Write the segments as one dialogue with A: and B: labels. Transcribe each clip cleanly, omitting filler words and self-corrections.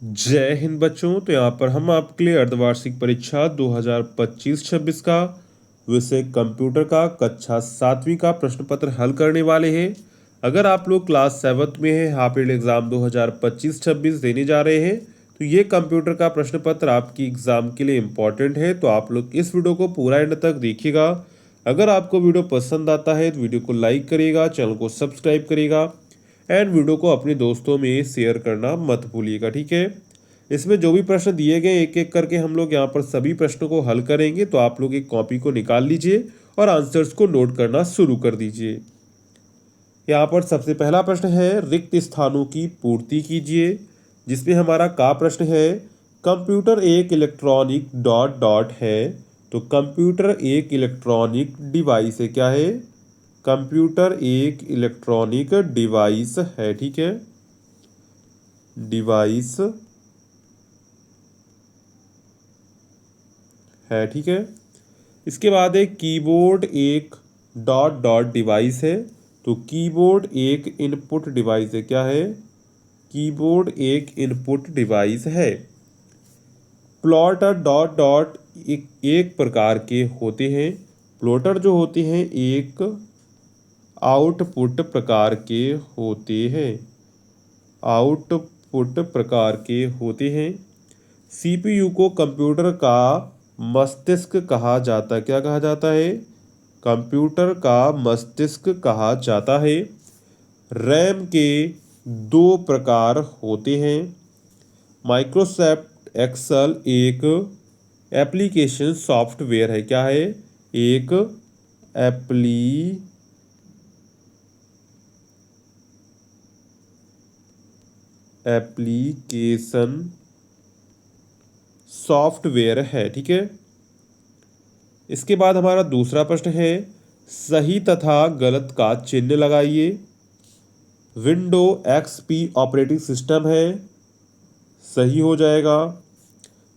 A: जय हिंद बच्चों। तो यहाँ पर हम आपके लिए अर्धवार्षिक परीक्षा 2025-26 का विषय कंप्यूटर का कक्षा 7वीं का प्रश्न पत्र हल करने वाले हैं। अगर आप लोग क्लास 7th में हैं, हाफ ईयरली एग्जाम 2025-26 देने जा रहे हैं, तो ये कंप्यूटर का प्रश्न पत्र आपकी एग्जाम के लिए इम्पॉर्टेंट है। तो आप लोग इस वीडियो को पूरा एंड तक देखिएगा। अगर आपको वीडियो पसंद आता है तो वीडियो को लाइक करिएगा, चैनल को सब्सक्राइब करिएगा एंड वीडियो को अपने दोस्तों में शेयर करना मत भूलिएगा, ठीक है। इसमें जो भी प्रश्न दिए गए एक एक करके हम लोग यहाँ पर सभी प्रश्नों को हल करेंगे। तो आप लोग एक कॉपी को निकाल लीजिए और आंसर्स को नोट करना शुरू कर दीजिए। यहाँ पर सबसे पहला प्रश्न है, रिक्त स्थानों की पूर्ति कीजिए। जिसमें हमारा का प्रश्न है, कंप्यूटर एक इलेक्ट्रॉनिक डॉट डॉट है। तो कंप्यूटर एक इलेक्ट्रॉनिक डिवाइस है। क्या है? कंप्यूटर एक इलेक्ट्रॉनिक डिवाइस है, ठीक है, डिवाइस है, ठीक है। इसके बाद एक कीबोर्ड एक डॉट डॉट डिवाइस है। तो कीबोर्ड एक इनपुट डिवाइस है। क्या है? कीबोर्ड एक इनपुट डिवाइस है। प्लॉटर डॉट डॉट एक प्रकार के होते हैं। प्लॉटर जो होते हैं एक आउटपुट प्रकार के होते हैं। आउटपुट प्रकार के होते हैं। सीपीयू को कंप्यूटर का मस्तिष्क कहा जाता है। क्या कहा जाता है? कंप्यूटर का मस्तिष्क कहा जाता है। रैम के दो प्रकार होते हैं। माइक्रोसॉफ्ट एक्सेल एक एप्लीकेशन सॉफ्टवेयर है। क्या है? एक एप्लीकेशन सॉफ्टवेयर है, ठीक है। इसके बाद हमारा दूसरा प्रश्न है, सही तथा गलत का चिन्ह लगाइए। विंडो एक्सपी ऑपरेटिंग सिस्टम है, सही हो जाएगा।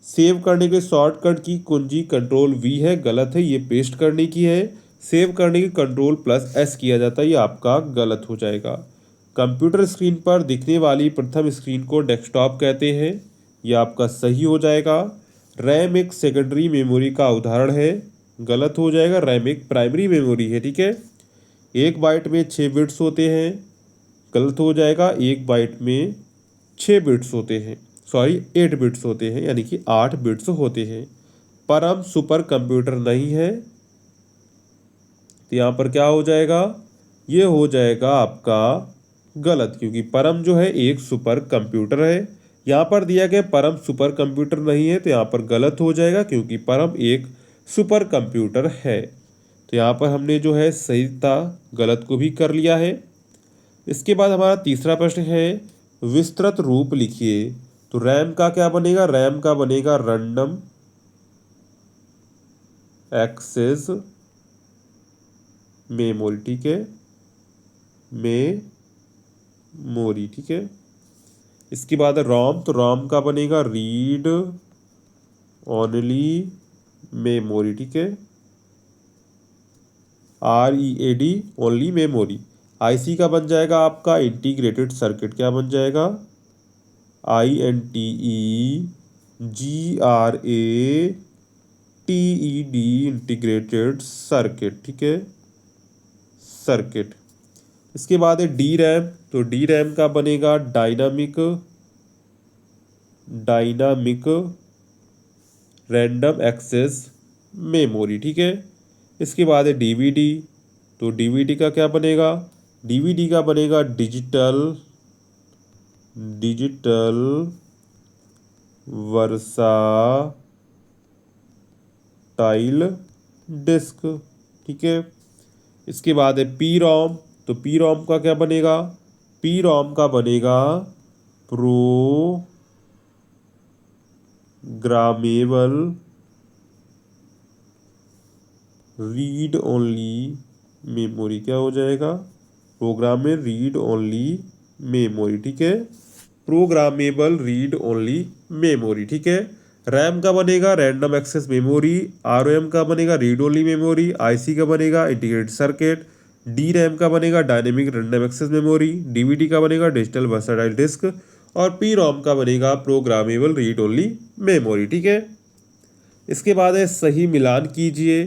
A: सेव करने के शॉर्टकट की कुंजी कंट्रोल वी है, गलत है, ये पेस्ट करने की है। सेव करने की कंट्रोल प्लस एस किया जाता है, ये आपका गलत हो जाएगा। कंप्यूटर स्क्रीन पर दिखने वाली प्रथम स्क्रीन को डेस्कटॉप कहते हैं, ये आपका सही हो जाएगा। रैम एक सेकेंडरी मेमोरी का उदाहरण है, गलत हो जाएगा। रैम एक प्राइमरी मेमोरी है, ठीक है। एक बाइट में 6 बिट्स होते हैं, गलत हो जाएगा। एक बाइट में 6 बिट्स होते हैं, सॉरी 8 बिट्स होते हैं, यानी कि 8 बिट्स होते हैं। परम सुपर कंप्यूटर नहीं है, तो यहाँ पर क्या हो जाएगा? ये हो जाएगा आपका गलत, क्योंकि परम जो है एक सुपर कंप्यूटर है। यहाँ पर दिया गया परम सुपर कंप्यूटर नहीं है, तो यहाँ पर गलत हो जाएगा, क्योंकि परम एक सुपर कंप्यूटर है। तो यहाँ पर हमने जो है सही था गलत को भी कर लिया है। इसके बाद हमारा तीसरा प्रश्न है, विस्तृत रूप लिखिए। तो रैम का क्या बनेगा? रैम का बनेगा रैंडम एक्सेस मेमोरी, ठीक है, मेमोरी, ठीक है। इसके बाद रॉम, तो रॉम का बनेगा रीड ओनली मेमोरी, ठीक है, READ ओनली मेमोरी। आईसी का बन जाएगा आपका इंटीग्रेटेड सर्किट। क्या बन जाएगा? INTEGRATED इंटीग्रेटेड सर्किट, ठीक है, सर्किट। इसके बाद है डी रैम, तो डी रैम का बनेगा डायनामिक रैंडम एक्सेस मेमोरी, ठीक है। इसके बाद है डीवीडी, तो डीवीडी का क्या बनेगा? डीवीडी का बनेगा डिजिटल वर्साटाइल डिस्क, ठीक है। इसके बाद है पी रॉम, तो पी रॉम का क्या बनेगा? पी रॉम का बनेगा प्रोग्रामेबल रीड ओनली मेमोरी। क्या हो जाएगा? प्रोग्राम में रीड ओनली मेमोरी, ठीक है, प्रोग्रामेबल रीड ओनली मेमोरी, ठीक है। रैम का बनेगा रैंडम एक्सेस मेमोरी। ROM का बनेगा रीड ओनली मेमोरी। IC का बनेगा इंटीग्रेटेड सर्किट। डी रैम का बनेगा dynamic random access memory. DVD का बनेगा डिजिटल वर्साटाइल डिस्क। और पी रोम का बनेगा प्रोग्रामेबल रीड ओनली मेमोरी। ठीक है, इसके बाद है सही मिलान कीजिए।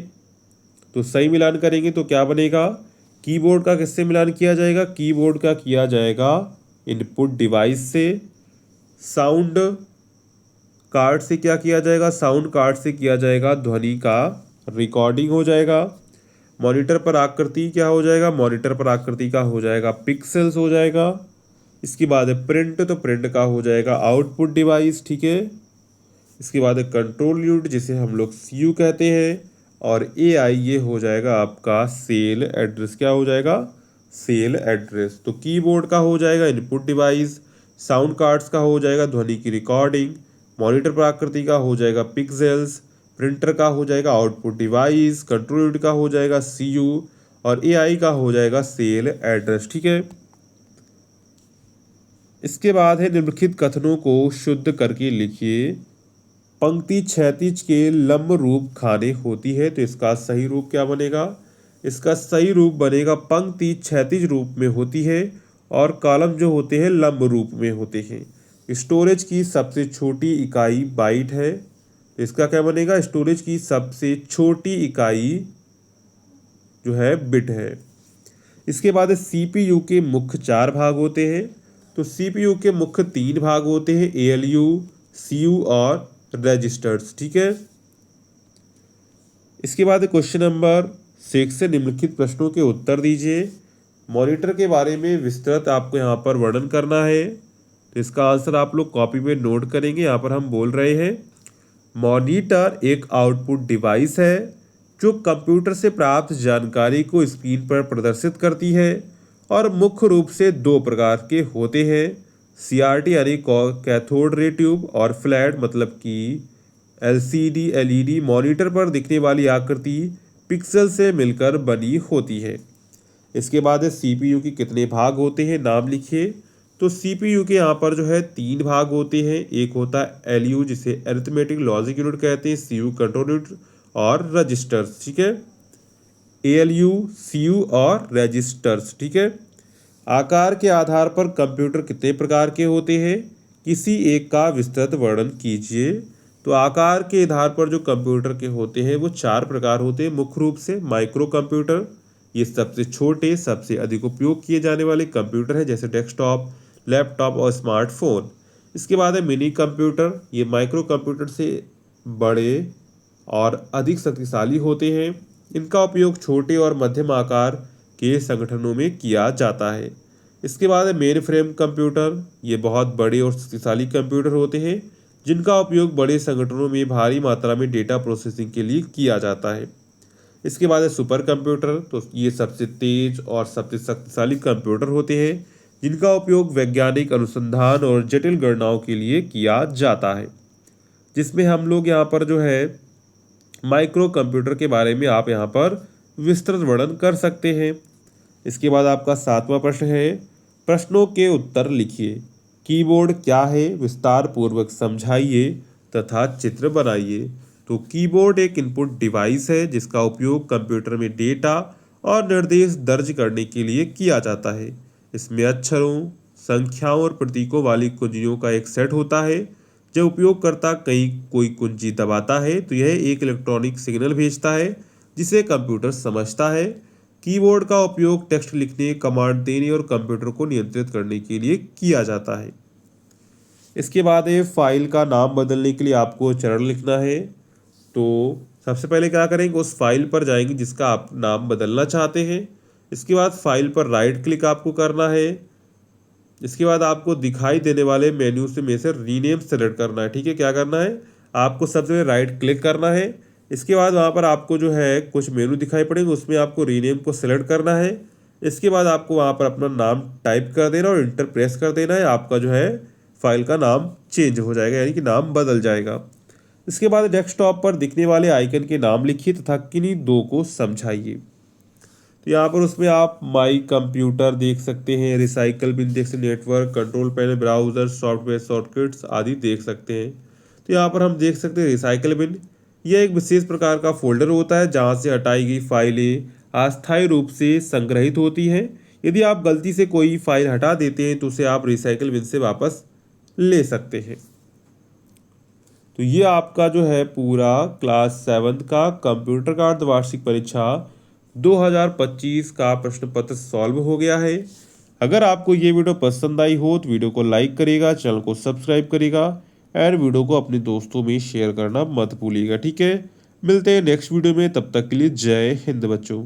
A: तो सही मिलान करेंगे तो क्या बनेगा, कीबोर्ड का किससे मिलान किया जाएगा, कीबोर्ड का किया जाएगा इनपुट डिवाइस से, साउंड कार्ड से क्या किया जाएगा, साउंड कार्ड से किया जाएगा ध्वनि का रिकॉर्डिंग हो जाएगा। मॉनिटर पर आकृति क्या हो जाएगा, मॉनिटर पर आकृति का हो जाएगा पिक्सेल्स हो जाएगा। इसके बाद है प्रिंट, तो प्रिंट का हो जाएगा आउटपुट डिवाइस। ठीक है, इसके बाद है कंट्रोल यूनिट जिसे हम लोग सीयू कहते हैं, और एआई ये हो जाएगा आपका सेल एड्रेस। क्या हो जाएगा, सेल एड्रेस। तो कीबोर्ड का हो जाएगा इनपुट डिवाइस, साउंड कार्ड्स का हो जाएगा ध्वनि की रिकॉर्डिंग, मॉनिटर पर आकृति का हो जाएगा पिक्सेल्स, प्रिंटर का हो जाएगा आउटपुट डिवाइस, कंट्रोल यूनिट का हो जाएगा सीयू, और एआई का हो जाएगा सेल एड्रेस। ठीक है, इसके बाद है निम्नलिखित कथनों को शुद्ध करके लिखिए। पंक्ति क्षैतिज के लंब रूप खाने होती है, तो इसका सही रूप क्या बनेगा, इसका सही रूप बनेगा पंक्ति क्षैतिज रूप में होती है और कॉलम जो होते हैं लंब रूप में होते हैं। स्टोरेज की सबसे छोटी इकाई बाइट है, तो इसका क्या बनेगा, स्टोरेज की सबसे छोटी इकाई जो है बिट है। इसके बाद सीपीयू के मुख्य 4 भाग होते हैं, तो सीपीयू के मुख्य 3 भाग होते हैं, एएलयू, सीयू और रजिस्टर्स। ठीक है, इसके बाद क्वेश्चन नंबर 6 से निम्नलिखित प्रश्नों के उत्तर दीजिए। मॉनिटर के बारे में विस्तृत आपको यहाँ पर वर्णन करना है, तो इसका आंसर आप लोग कॉपी में नोट करेंगे। यहाँ पर हम बोल रहे हैं मॉनिटर एक आउटपुट डिवाइस है जो कंप्यूटर से प्राप्त जानकारी को स्क्रीन पर प्रदर्शित करती है और मुख्य रूप से 2 प्रकार के होते हैं, सीआरटी यानी कैथोड रे ट्यूब और फ्लैट मतलब कि एलसीडी एलईडी। मॉनिटर पर दिखने वाली आकृति पिक्सल से मिलकर बनी होती है। इसके बाद है सीपीयू के कितने भाग होते हैं, नाम लिखिए। तो सीपीयू के यहाँ पर जो है 3 भाग होते हैं, एक होता है एलयू जिसे अरिथमेटिक लॉजिक यूनिट कहते हैं, सीयू कंट्रोल यूनिट और रजिस्टर्स। ठीक है, एएलयू, सीयू और रजिस्टर्स। ठीक है, आकार के आधार पर कंप्यूटर कितने प्रकार के होते हैं, किसी एक का विस्तृत वर्णन कीजिए। तो आकार के आधार पर जो कंप्यूटर के होते हैं वो 4 प्रकार होते हैं मुख्य रूप से। माइक्रो कंप्यूटर, ये सबसे छोटे सबसे अधिक उपयोग किए जाने वाले कंप्यूटर हैं, जैसे डेस्कटॉप, लैपटॉप और स्मार्टफोन। इसके बाद है मिनी कंप्यूटर, ये माइक्रो कंप्यूटर से बड़े और अधिक शक्तिशाली होते हैं। इनका उपयोग छोटे और मध्यम आकार के संगठनों में किया जाता है। इसके बाद है मेन फ्रेम कंप्यूटर, ये बहुत बड़े और शक्तिशाली कंप्यूटर होते हैं जिनका उपयोग बड़े संगठनों में भारी मात्रा में डेटा प्रोसेसिंग के लिए किया जाता है। इसके बाद है सुपर कंप्यूटर, तो ये सबसे तेज और सबसे शक्तिशाली कंप्यूटर होते हैं जिनका उपयोग वैज्ञानिक अनुसंधान और जटिल गणनाओं के लिए किया जाता है। जिसमें हम लोग यहाँ पर जो है माइक्रो कंप्यूटर के बारे में आप यहाँ पर विस्तृत वर्णन कर सकते हैं। इसके बाद आपका 7वां प्रश्न है, प्रश्नों के उत्तर लिखिए। कीबोर्ड क्या है, विस्तार पूर्वक समझाइए तथा चित्र बनाइए। तो कीबोर्ड एक इनपुट डिवाइस है जिसका उपयोग कंप्यूटर में डेटा और निर्देश दर्ज करने के लिए किया जाता है। इसमें अक्षरों, संख्याओं और प्रतीकों वाली कुंजियों का एक सेट होता है। जब उपयोगकर्ता कोई कुंजी दबाता है तो यह एक इलेक्ट्रॉनिक सिग्नल भेजता है जिसे कंप्यूटर समझता है। कीबोर्ड का उपयोग टेक्स्ट लिखने, कमांड देने और कंप्यूटर को नियंत्रित करने के लिए किया जाता है। इसके बाद ये फाइल का नाम बदलने के लिए आपको चरण लिखना है। तो सबसे पहले क्या करेंगे, उस फाइल पर जाएंगे जिसका आप नाम बदलना चाहते हैं। इसके बाद फाइल पर राइट क्लिक आपको करना है। इसके बाद आपको दिखाई देने वाले मेन्यू में से रीनेम सेलेक्ट करना है। ठीक है, क्या करना है, आपको सबसे पहले राइट क्लिक करना है। इसके बाद वहाँ पर आपको जो है कुछ मेनू दिखाई पड़ेंगे, उसमें आपको रीनेम को सिलेक्ट करना है। इसके बाद आपको वहाँ पर अपना नाम टाइप कर देना और इंटर प्रेस कर देना है। आपका जो है फाइल का नाम चेंज हो जाएगा, यानी कि नाम बदल जाएगा। इसके बाद डेस्कटॉप पर दिखने वाले आइकन के नाम लिखिए तथा किन्हीं 2 को समझाइए। तो यहाँ पर उसमें आप माई कंप्यूटर देख सकते हैं, रिसाइकल बिन देख सकते, network, control panel, browser, software shortcuts आदि देख सकते हैं। तो यहाँ पर हम देख सकते हैं रिसाइकल बिन, यह एक विशेष प्रकार का फोल्डर होता है जहाँ से हटाई गई फाइलें अस्थायी रूप से संग्रहित होती हैं। यदि आप गलती से कोई फाइल हटा देते हैं तो उसे आप रिसाइकल बिन से वापस ले सकते हैं। तो ये आपका जो है पूरा क्लास 7 का कंप्यूटर का अर्धवार्षिक परीक्षा 2025 का प्रश्न पत्र सॉल्व हो गया है। अगर आपको ये वीडियो पसंद आई हो तो वीडियो को लाइक करिएगा, चैनल को सब्सक्राइब करिएगा और वीडियो को अपने दोस्तों में शेयर करना मत भूलिएगा। ठीक है, मिलते हैं नेक्स्ट वीडियो में, तब तक के लिए जय हिंद बच्चों।